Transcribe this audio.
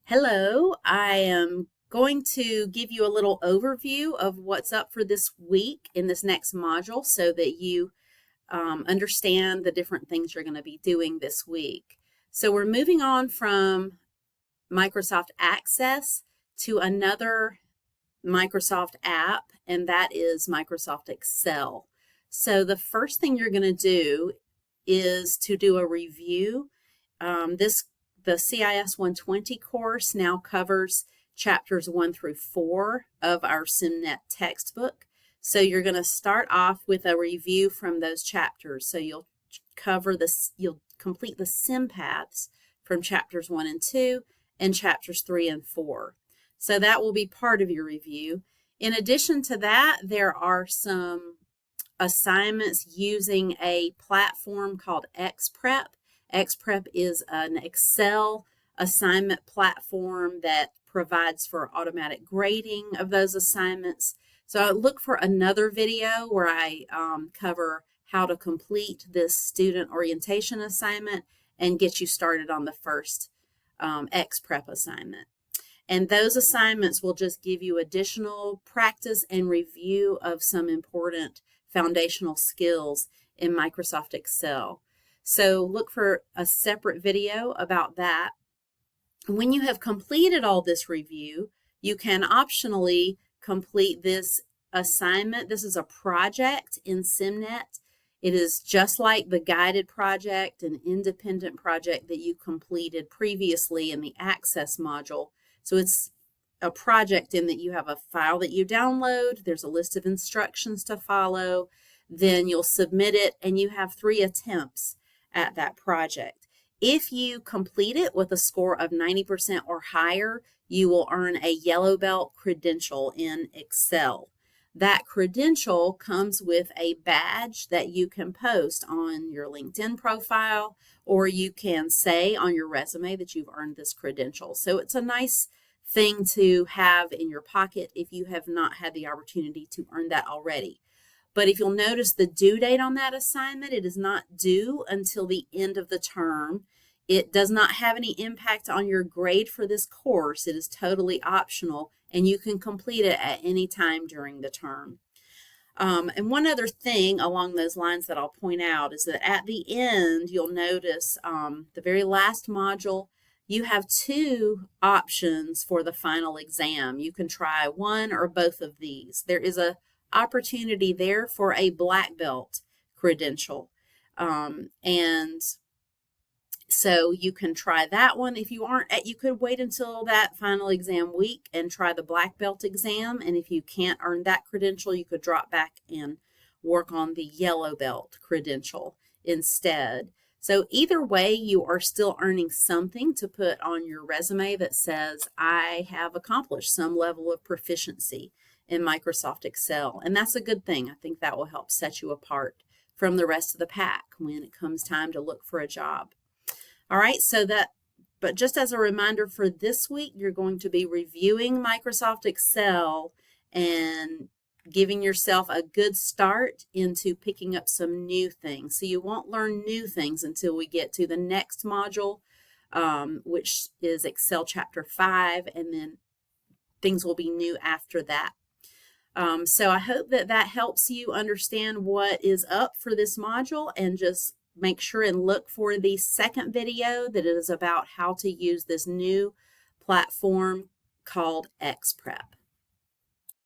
Hello, I am going to give you a little overview of what's up for this week in this next module so that you understand the different things you're going to be doing this week. So we're moving on from Microsoft Access to another Microsoft app, and that is Microsoft Excel. So the first thing you're going to do is to do a review. The CIS120 course now covers chapters 1 through 4 of our SimNet textbook. So you're going to start off with a review from those chapters. So you'll complete the sim paths from chapters 1 and 2 and chapters 3 and 4. So that will be part of your review. In addition to that, there are some assignments using a platform called XPrep. XPrep is an Excel assignment platform that provides for automatic grading of those assignments. So look for another video where I cover how to complete this student orientation assignment and get you started on the first XPrep assignment. And those assignments will just give you additional practice and review of some important foundational skills in Microsoft Excel. So look for a separate video about that. When you have completed all this review, you can optionally complete this assignment. This is a project in SimNet. It is just like the guided project, an independent project that you completed previously in the Access module. So it's a project in that you have a file that you download, there's a list of instructions to follow, then you'll submit it, and you have 3 attempts at that project. If you complete it with a score of 90% or higher, you will earn a yellow belt credential in Excel. That credential comes with a badge that you can post on your LinkedIn profile, or you can say on your resume that you've earned this credential. So it's a nice thing to have in your pocket if you have not had the opportunity to earn that already. But if you'll notice the due date on that assignment, it is not due until the end of the term. It does not have any impact on your grade for this course. It is totally optional, and you can complete it at any time during the term. And one other thing along those lines that I'll point out is that at the end, you'll notice the very last module, you have 2 options for the final exam. You can try one or both of these. There is a opportunity there for a black belt credential, and so you can try that one. If you aren't, you could wait until that final exam week and try the black belt exam, and if you can't earn that credential, you could drop back and work on the yellow belt credential instead. So either way, you are still earning something to put on your resume that says, I have accomplished some level of proficiency in Microsoft Excel, and that's a good thing. I think that will help set you apart from the rest of the pack when it comes time to look for a job. All right, but just as a reminder for this week, you're going to be reviewing Microsoft Excel and giving yourself a good start into picking up some new things. So you won't learn new things until we get to the next module, which is Excel Chapter 5, and then things will be new after that. So I hope that helps you understand what is up for this module, and just make sure and look for the second video that is about how to use this new platform called XPrep.